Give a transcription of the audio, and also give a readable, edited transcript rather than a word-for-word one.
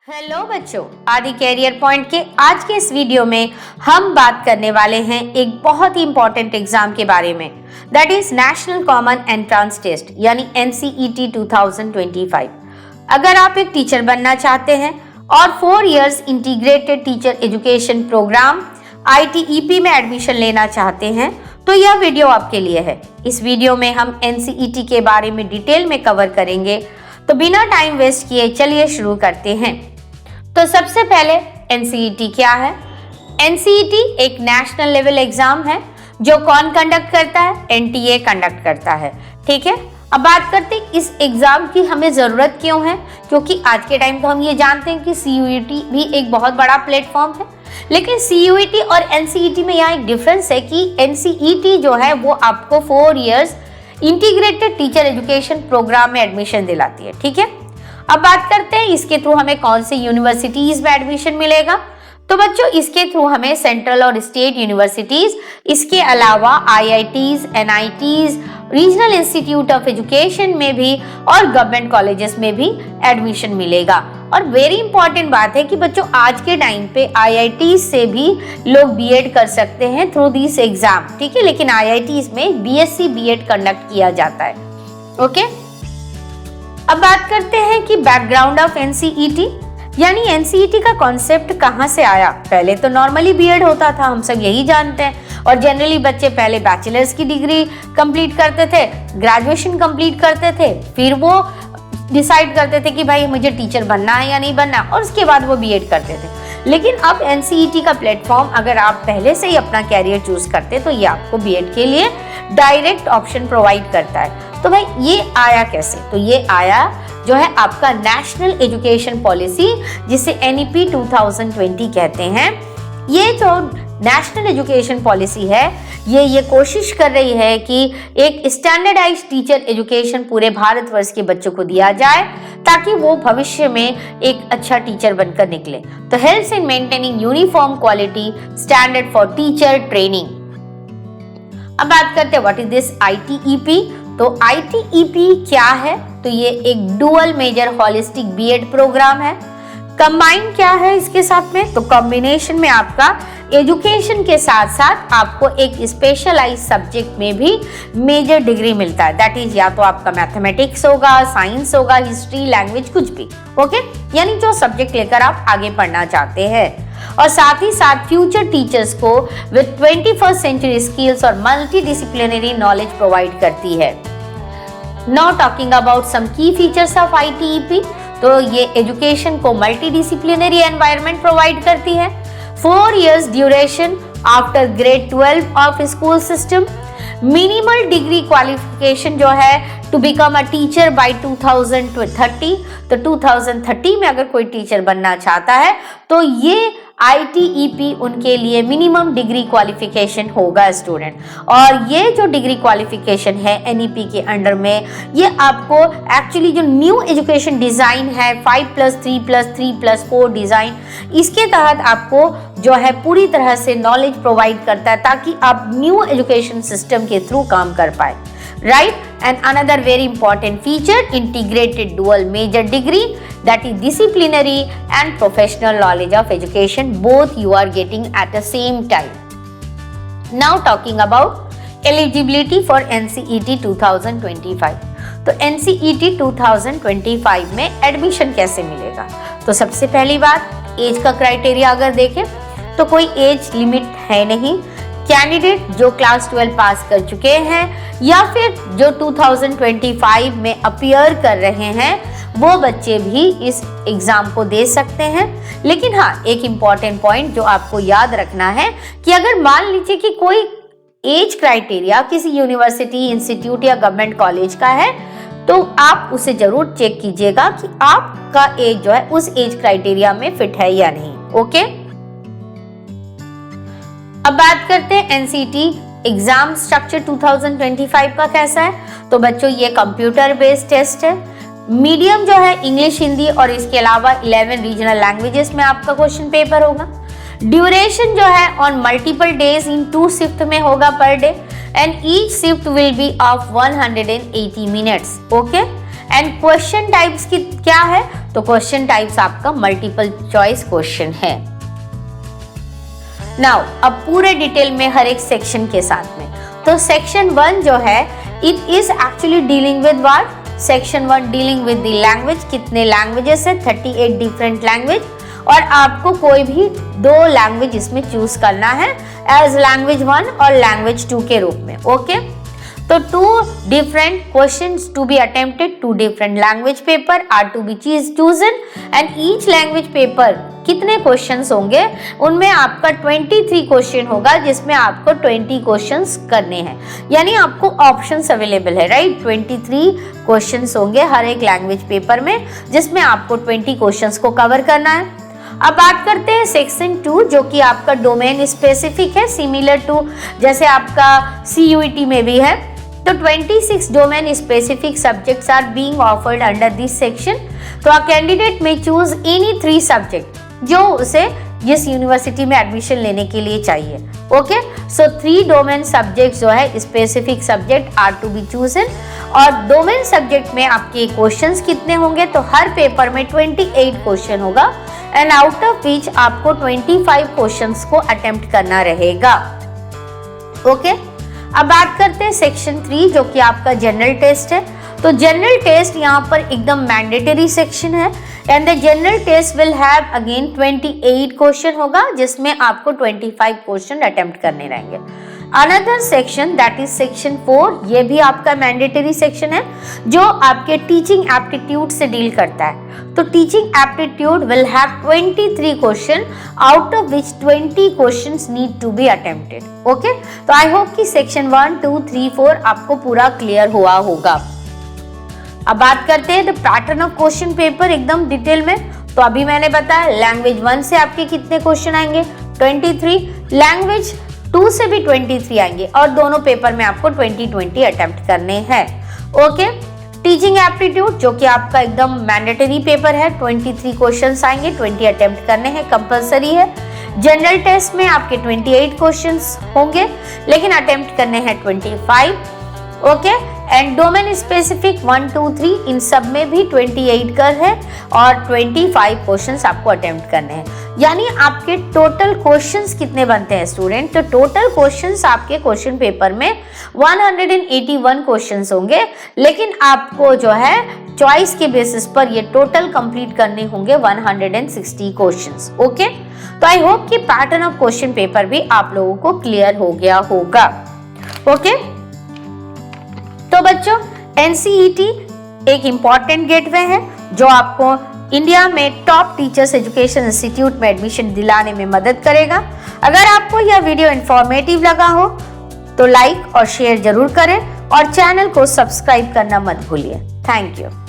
Hello बच्चों, आदि career point के आज के इस वीडियो में हम बात करने वाले हैं एक बहुत ही इंपॉर्टेंट एग्जाम के बारे में, that is National Common Entrance Test यानी NCET 2025। अगर आप एक टीचर बनना चाहते हैं और 4 years integrated teacher education programme ITEP में एडमिशन लेना चाहते हैं तो यह वीडियो आपके लिए है। इस वीडियो में हम NCET के बारे में डिटेल में कवर करेंगे, तो बिना टाइम वेस्ट किए चलिए शुरू करते हैं। तो सबसे पहले NCET क्या है? NCET एक नेशनल लेवल एग्जाम है जो कौन कंडक्ट करता है? NTA कंडक्ट करता है। ठीक है, अब बात करते हैं इस एग्जाम की हमें जरूरत क्यों है, क्योंकि आज के टाइम तो हम ये जानते हैं कि CUET भी एक बहुत बड़ा प्लेटफॉर्म है, लेकिन CUET और NCET में यहाँ एक डिफरेंस है कि NCET जो है वो आपको 4 years integrated teacher education programme में एडमिशन दिलाती है। ठीक है, अब बात करते हैं इसके थ्रू हमें कौन सी यूनिवर्सिटीज में एडमिशन मिलेगा। तो बच्चों इसके थ्रू हमें सेंट्रल और स्टेट यूनिवर्सिटीज, इसके अलावा IITs, NITs, regional institute of education में भी और गवर्नमेंट कॉलेजेस में भी एडमिशन मिलेगा। और वेरी इंपॉर्टेंट बात है कि बच्चों आज के टाइम पे IITs से भी लोग B.Ed कर सकते हैं थ्रू दिस एग्जाम। ठीक है, लेकिन IITs में BSc B.Ed कंडक्ट किया जाता है। ओके, अब बात करते हैं कि बैकग्राउंड ऑफ NCET यानी NCET का कॉन्सेप्ट कहाँ से आया। पहले तो नॉर्मली B.Ed होता था, हम सब यही जानते हैं, और जनरली बच्चे पहले बैचलर्स की डिग्री कंप्लीट करते थे, ग्रेजुएशन कंप्लीट करते थे, फिर वो डिसाइड करते थे कि भाई मुझे टीचर बनना है या नहीं बनना, और उसके बाद वो B.Ed करते थे। लेकिन अब NCET का प्लेटफॉर्म अगर आप पहले से ही अपना कैरियर चूज करते तो ये आपको B.Ed के लिए डायरेक्ट ऑप्शन प्रोवाइड करता है। तो भाई ये आया कैसे? तो ये आया जो है आपका नेशनल एजुकेशन पॉलिसी, जिसे NEP 2020 कहते हैं। ये जो नेशनल एजुकेशन पॉलिसी है ये कोशिश कर रही है कि एक स्टैंडर्डाइज्ड टीचर एजुकेशन पूरे भारतवर्ष के बच्चों को दिया जाए ताकि वो भविष्य में एक अच्छा टीचर बनकर निकले। तो helps in maintaining uniform quality standard for teacher training. अब बात करते हैं व्हाट इज दिस ITEP। तो ITEP क्या है? तो ये एक dual major holistic B.Ed programme है। कंबाइन क्या है इसके साथ में? तो कॉम्बिनेशन में आपका एजुकेशन के साथ साथ आपको एक स्पेशलाइज सब्जेक्ट में भी मेजर डिग्री मिलता है। दैट इज या तो आपका मैथमेटिक्स होगा, साइंस होगा, हिस्ट्री, लैंग्वेज, कुछ भी। ओके, यानी जो सब्जेक्ट लेकर आप आगे पढ़ना चाहते हैं। और साथ ही साथ फ्यूचर टीचर्स को विद 21st सेंचुरी स्किल्स और मल्टी डिसिप्लिनरी नॉलेज प्रोवाइड करती है। नाउ टॉकिंग अबाउट सम की फीचर्स ऑफ ITEP। तो ये एजुकेशन को मल्टी डिसिप्लिनरी एनवायरनमेंट प्रोवाइड करती है। 4 years duration after grade 12 of school system. Minimal degree qualification जो है to become a teacher by 2030। तो 2030 में अगर कोई टीचर बनना चाहता है तो ये ITEP उनके लिए मिनिमम डिग्री क्वालिफिकेशन होगा स्टूडेंट। और ये जो डिग्री क्वालिफिकेशन है NEP के अंडर में, ये आपको एक्चुअली जो न्यू एजुकेशन डिज़ाइन है 5+3+3+4 डिज़ाइन, इसके तहत आपको जो है पूरी तरह से नॉलेज प्रोवाइड करता है ताकि आप न्यू एजुकेशन सिस्टम के थ्रू काम कर पाए। Right? And another very important feature, integrated dual major degree, that is disciplinary and professional knowledge of education, both you are getting at the same time. Now talking about eligibility for NCET 2025. तो NCET 2025 में admission कैसे मिलेगा? तो सबसे पहली बात, as का criteria अगर देखें तो कोई एज लिमिट है नहीं। कैंडिडेट जो क्लास 12 पास कर चुके हैं या फिर जो 2025 में अपीयर कर रहे हैं वो बच्चे भी इस एग्जाम को दे सकते हैं। लेकिन हाँ, एक इम्पॉर्टेंट पॉइंट जो आपको याद रखना है कि अगर मान लीजिए कि कोई एज क्राइटेरिया किसी यूनिवर्सिटी, इंस्टीट्यूट या गवर्नमेंट कॉलेज का है तो आप उसे जरूर चेक कीजिएगा कि आपका एज जो है उस एज क्राइटेरिया में फिट है या नहीं। ओके, अब बात करते हैं NCET एग्जाम स्ट्रक्चर 2025 का कैसा है। तो बच्चों ये कंप्यूटर बेस्ड टेस्ट है। मीडियम जो है इंग्लिश, हिंदी और इसके अलावा 11 रीजनल लैंग्वेजेस में आपका क्वेश्चन पेपर होगा। ड्यूरेशन जो है on multiple days in 2 shift में होगा per day, and each shift will be of 180 minutes. Okay, and question types की क्या है, तो क्वेश्चन टाइप्स आपका मल्टीपल चॉइस क्वेश्चन है। नाउ अब पूरे डिटेल में हर एक सेक्शन के साथ में, तो सेक्शन 1 जो है it is actually dealing with what, section 1 dealing with the language, कितने लैंग्वेजेस है, 38 डिफरेंट लैंग्वेज, और आपको कोई भी 2 लैंग्वेज इसमें चूज करना है एज लैंग्वेज 1 और लैंग्वेज 2 के रूप में। ओके, तो 2 different questions to be attempted, 2 different language paper are to be chosen and each language paper कितने क्वेश्चंस होंगे, उनमें आपका 23 क्वेश्चन होगा जिसमें आपको 20 क्वेश्चंस करने हैं, यानी आपको ऑप्शंस अवेलेबल है, राइट। 23 क्वेश्चंस होंगे हर एक लैंग्वेज पेपर में जिसमें आपको 20 क्वेश्चंस को कवर करना है। अब बात करते हैं सेक्शन 2 जो कि आपका डोमेन स्पेसिफिक है, सिमिलर टू जैसे आपका CUET में भी है। तो 26 domain specific subjects are being offered under this section. तो अ कैंडिडेट में चूज एनी 3 सब्जेक्ट जो उसे जिस यूनिवर्सिटी में एडमिशन लेने के लिए चाहिए। ओके, सो 3 डोमेन सब्जेक्ट जो है specific subject are to be chosen, और डोमेन सब्जेक्ट में आपके क्वेश्चंस कितने होंगे, तो हर पेपर में 28 क्वेश्चन होगा एंड आउट ऑफ विच आपको 25 क्वेश्चंस को अटेम्प्ट करना रहेगा। ओके, अब बात करते हैं सेक्शन 3 जो कि आपका जनरल टेस्ट है। तो जनरल टेस्ट यहाँ पर एकदम मैंडेटरी सेक्शन है and the general test will have again 28 question होगा जिसमें आपको 25 क्वेश्चन अटेम्प्ट करने रहेंगे। Another section that is section 4, ये भी आपका मैंडेटरी सेक्शन है जो आपके टीचिंग एप्टीट्यूड से डील करता है। तो teaching aptitude will have 23 question out of which 20 questions need to be attempted. Okay, तो आई होप कि सेक्शन 1, 2, 3, 4 आपको पूरा क्लियर हुआ होगा। अब बात करते हैं the pattern of question paper एकदम डिटेल में। तो अभी मैंने बताया लैंग्वेज 1 से आपके कितने क्वेश्चन आएंगे, 23, लैंग्वेज 2 से भी 23 आएंगे और दोनों पेपर में आपको 20 अटेम्प्ट करने हैं। ओके, टीचिंग एप्टीट्यूड जो कि आपका एकदम मैंडेटरी पेपर है, 23 क्वेश्चंस आएंगे, 20 अटेम्प्ट करने हैं, कंपलसरी है। जनरल टेस्ट में आपके 28 क्वेश्चंस होंगे लेकिन अटेम्प्ट करने हैं 25। ओके, एंड डोमेन स्पेसिफिक 1, 2, 3 इन सब में भी 28 कर है और 25 क्वेश्चंस आपको अटेम्प्ट करने हैं। यानी आपके टोटल क्वेश्चंस कितने बनते हैं स्टूडेंट, तो टोटल क्वेश्चंस आपके क्वेश्चन पेपर में 181 क्वेश्चंस होंगे, लेकिन आपको जो है चॉइस के बेसिस पर ये टोटल कंप्लीट करने होंगे 160 क्वेश्चंस। ओके, तो आई होप कि पैटर्न ऑफ क्वेश्चन पेपर भी आप लोगों को क्लियर हो गया होगा। ओके, तो बच्चों NCET एक इम्पॉर्टेंट गेटवे है जो आपको इंडिया में टॉप टीचर्स एजुकेशन इंस्टीट्यूट में एडमिशन दिलाने में मदद करेगा। अगर आपको यह वीडियो इंफॉर्मेटिव लगा हो तो लाइक और शेयर जरूर करें और चैनल को सब्सक्राइब करना मत भूलिए। Thank you.